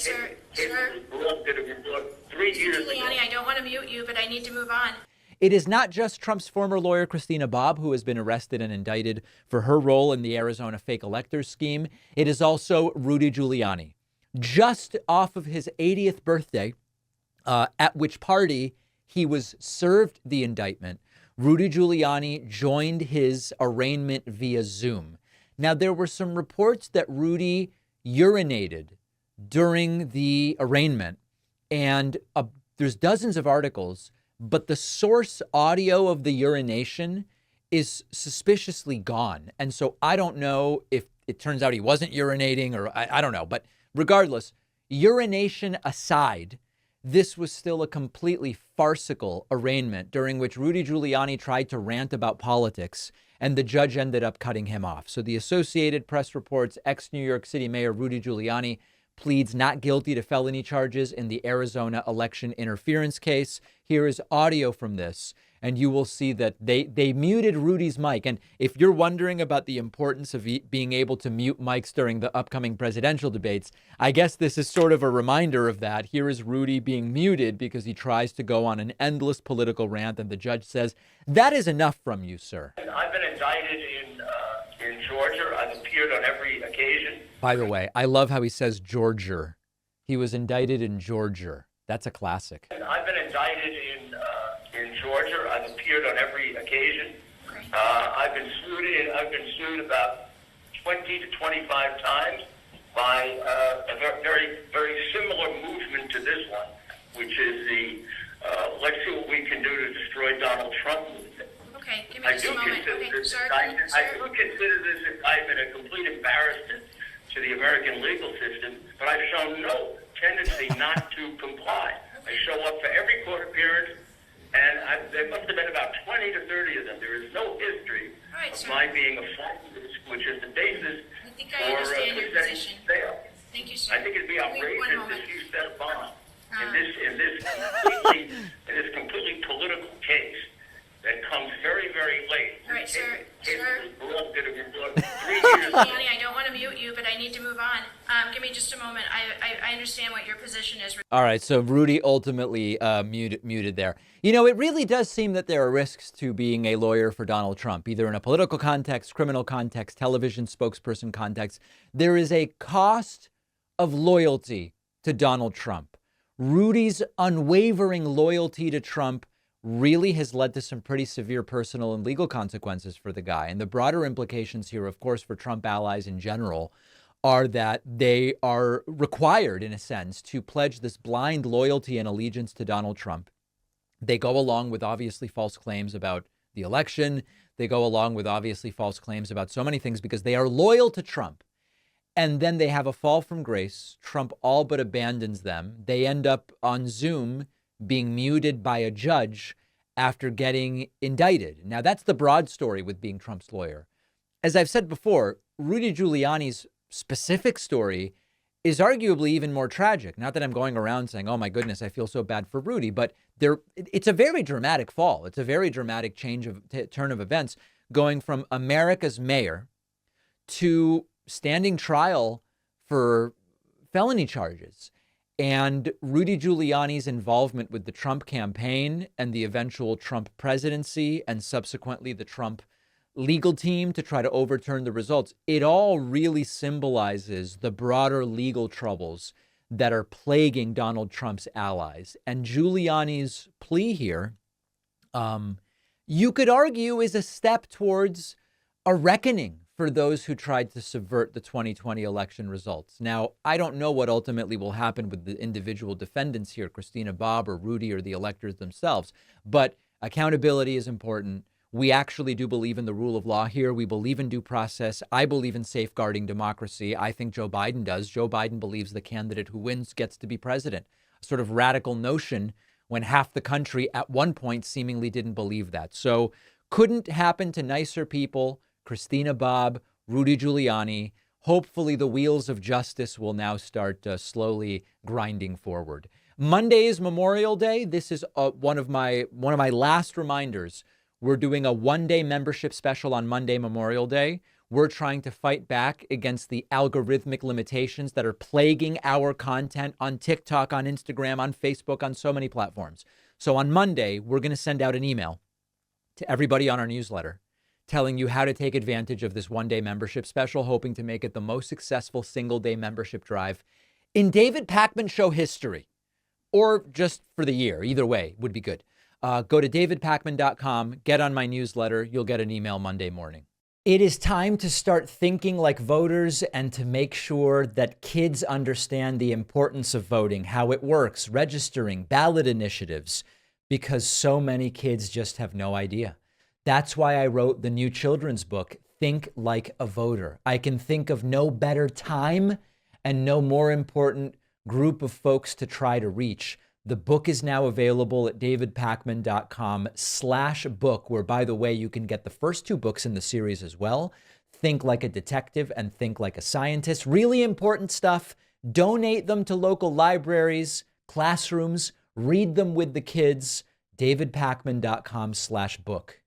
sir. Sir. Mr. Giuliani, I don't want to mute you, but I need to move on. It is not just Trump's former lawyer, Christina Bobb, who has been arrested and indicted for her role in the Arizona fake electors scheme. It is also Rudy Giuliani. Just off of his 80th birthday, at which party he was served the indictment, Rudy Giuliani joined his arraignment via Zoom. Now, there were some reports that Rudy urinated during the arraignment, and there's dozens of articles, but the source audio of the urination is suspiciously gone. And so I don't know if it turns out he wasn't urinating, or I don't know. But regardless, urination aside, this was still a completely farcical arraignment during which Rudy Giuliani tried to rant about politics, and the judge ended up cutting him off. So the Associated Press reports ex-New York City Mayor Rudy Giuliani pleads not guilty to felony charges in the Arizona election interference case. Here is audio from this, and you will see that they muted Rudy's mic. And if you're wondering about the importance of being able to mute mics during the upcoming presidential debates, I guess this is sort of a reminder of that. Here is Rudy being muted because he tries to go on an endless political rant, and the judge says, "That is enough from you, sir." I've been indicted in Georgia. I've appeared on every occasion. By the way, I love how he says Georgia. He was indicted in Georgia. That's a classic. I've been indicted in Georgia. I've appeared on every occasion. I've been sued about 20 to 25 times by a very, very similar movement to this one, which is the let's see what we can do to destroy Donald Trump movement. Okay, give me just a moment. Okay, sir. I do consider this indictment a complete embarrassment to the American legal system, but I've shown no tendency not to comply. I show up for every court appearance, and there must have been about 20 to 30 of them. There is no history of my being a flight risk, which is the basis I think I understand your position. Bail. Thank you, sir. I think it'd be outrageous if you set a bond in this completely political case that comes very, very late. All right, sir. Giuliani, I don't want to mute you, but I need to move on. Give me just a moment. I understand what your position is. All right, so Rudy ultimately muted there. You know, it really does seem that there are risks to being a lawyer for Donald Trump, either in a political context, criminal context, television spokesperson context. There is a cost of loyalty to Donald Trump. Rudy's unwavering loyalty to Trump really has led to some pretty severe personal and legal consequences for the guy. And the broader implications here, of course, for Trump allies in general, are that they are required, in a sense, to pledge this blind loyalty and allegiance to Donald Trump. They go along with obviously false claims about the election. They go along with obviously false claims about so many things because they are loyal to Trump. And then they have a fall from grace. Trump all but abandons them. They end up on Zoom being muted by a judge after getting indicted. Now, that's the broad story with being Trump's lawyer. As I've said before, Rudy Giuliani's specific story is arguably even more tragic. Not that I'm going around saying, oh, my goodness, I feel so bad for Rudy, but it's a very dramatic fall. It's a very dramatic turn of events, going from America's mayor to standing trial for felony charges. And Rudy Giuliani's involvement with the Trump campaign and the eventual Trump presidency and subsequently the Trump legal team to try to overturn the results, it all really symbolizes the broader legal troubles that are plaguing Donald Trump's allies. And Giuliani's plea here, you could argue, is a step towards a reckoning for those who tried to subvert the 2020 election results. Now, I don't know what ultimately will happen with the individual defendants here, Christina Bobb or Rudy or the electors themselves, but accountability is important. We actually do believe in the rule of law here. We believe in due process. I believe in safeguarding democracy. I think Joe Biden does. Joe Biden believes the candidate who wins gets to be president. A sort of radical notion when half the country at one point seemingly didn't believe that. So couldn't happen to nicer people. Christina Bobb, Rudy Giuliani. Hopefully the wheels of justice will now start slowly grinding forward. Monday is Memorial Day. This is one of my last reminders. We're doing a one-day membership special on Monday, Memorial Day, We're trying to fight back against the algorithmic limitations that are plaguing our content on TikTok, on Instagram, on Facebook, on so many platforms. So on Monday, we're going to send out an email to everybody on our newsletter telling you how to take advantage of this one-day membership special, hoping to make it the most successful single-day membership drive in David Pakman Show history, or just for the year. Either way would be good. Go to davidpakman.com, get on my newsletter. You'll get an email Monday morning. It is time to start thinking like voters and to make sure that kids understand the importance of voting, how it works, registering, ballot initiatives, because so many kids just have no idea. That's why I wrote the new children's book, Think Like a Voter. I can think of no better time and no more important group of folks to try to reach. The book is now available at davidpakman.com/book, where, by the way, you can get the first 2 books in the series as well. Think Like a Detective and Think Like a Scientist. Really important stuff. Donate them to local libraries, classrooms, read them with the kids. davidpakman.com/book.